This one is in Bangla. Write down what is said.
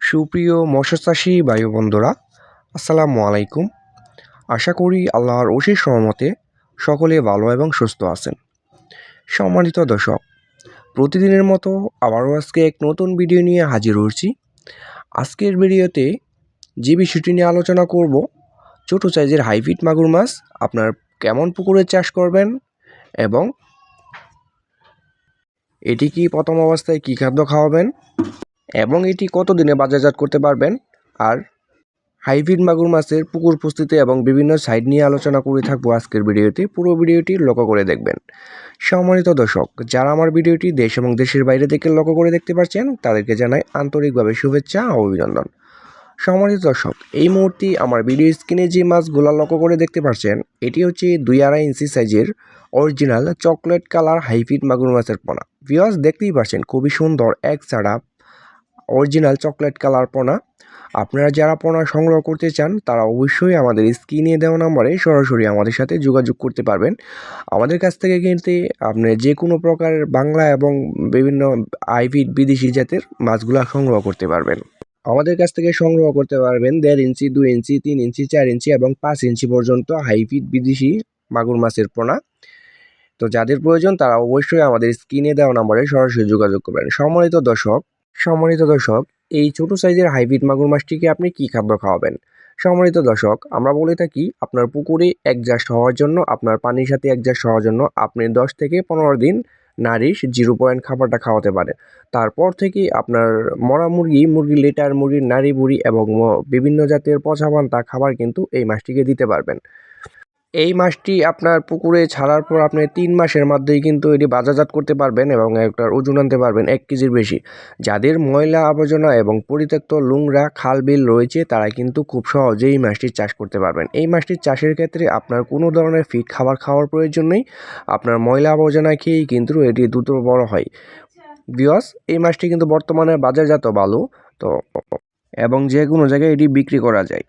সুপ্রিয় মৎস্যচাষী ভাই বন্ধুরা, আসসালামু আলাইকুম। আশা করি আল্লাহর অশেষ রহমতে সকলে ভালো এবং সুস্থ আছেন। সম্মানিত দর্শক, প্রতিদিনের মতো আবারও আজকে এক নতুন ভিডিও নিয়ে হাজির হচ্ছি। আজকের ভিডিওতে যে বিষয়টি নিয়ে আলোচনা করব, ছোট সাইজের হাইব্রিড মাগুর মাছ আপনার কেমন পুকুরে চাষ করবেন এবং এটি কি প্রথম অবস্থায় কী খাদ্য খাওয়াবেন এবং এটি কতদিনে বাজারজাত করতে পারবেন, আর হাইব্রিড মাগুর মাছের পুকুর প্রস্তুতি এবং বিভিন্ন সাইড নিয়ে আলোচনা করে থাকবো আজকের ভিডিওতে। পুরো ভিডিওটি লক্ষ্য করে দেখবেন। সম্মানিত দর্শক, যারা আমার ভিডিওটি দেশ এবং দেশের বাইরে থেকে লক্ষ্য করে দেখতে পাচ্ছেন, তাদেরকে জানাই আন্তরিকভাবে শুভেচ্ছা ও অভিনন্দন। সম্মানিত দর্শক, এই মুহূর্তে আমার ভিডিও স্ক্রিনে যে মাছগুলো লক্ষ্য করে দেখতে পাচ্ছেন, এটি হচ্ছে 2.5 ইঞ্চি সাইজের অরিজিনাল চকলেট কালার হাইব্রিড মাগুর মাছের পোনা। ভিউয়ার্স, দেখতেই পাচ্ছেন খুবই সুন্দর এক ছাড়া অরিজিনাল চকলেট কালার পোনা। আপনারা যারা পোনা সংগ্রহ করতে চান, তারা অবশ্যই আমাদের স্ক্রিনে দেওয়া নম্বরে সরাসরি আমাদের সাথে যোগাযোগ করতে পারবেন। আমাদের কাছ থেকে কিনতে আপনি যে কোনো প্রকারের বাংলা এবং বিভিন্ন হাইব্রিড বিদেশি জাতের মাছগুলো সংগ্রহ করতে পারবেন। আমাদের কাছ থেকে সংগ্রহ করতে পারবেন 1.5 ইঞ্চি, 2 ইঞ্চি, 3 ইঞ্চি, 4 ইঞ্চি এবং 5 ইঞ্চি পর্যন্ত হাইব্রিড বিদেশি মাগুর মাছের পোনা। তো যাদের প্রয়োজন তারা অবশ্যই আমাদের স্ক্রিনে দেওয়া নম্বরে সরাসরি যোগাযোগ করবেন। সম্মানিত দর্শক, এই ছোট সাইজের হাইব্রিড মাগুর মাছটিকে আপনি কী খাদ্য খাওয়াবেন? সম্মানিত দর্শক, আমরা বলে থাকি আপনার পুকুরে অ্যাডজাস্ট হওয়ার জন্য, আপনার পানির সাথে অ্যাডজাস্ট হওয়ার জন্য আপনি 10 থেকে 15 দিন নারিশ 0 পয়েন্ট খাবারটা খাওয়াতে পারেন। তারপর থেকে আপনার মরা মুরগির লিটার, মুরগির নাড়ি বুড়ি এবং বিভিন্ন জাতের পচা পান্তা খাবার কিন্তু এই মাছটিকে দিতে পারবেন। এই মাছটি আপনার পুকুরে ছাড়ার পর আপনি 3 মাসের মধ্যেই কিন্তু এটি বাজারজাত করতে পারবেন এবং একটার ওজন আনতে পারবেন 1 কেজির বেশি। যাদের ময়লা আবর্জনা এবং পরিত্যক্ত নোংরা খাল বিল রয়েছে, তারা কিন্তু খুব সহজেই এই মাছটির চাষ করতে পারবেন। এই মাছটির চাষের ক্ষেত্রে আপনার কোনো ধরনের ফিড খাবার খাওয়ার প্রয়োজন নেই। আপনার ময়লা আবর্জনা খেয়েই কিন্তু এটি দ্রুত বড় হয়। ভিউয়ার্স, এই মাছটি কিন্তু বর্তমানে বাজারজাত ভালো তো, এবং যে কোনো জায়গায় এটি বিক্রি করা যায়।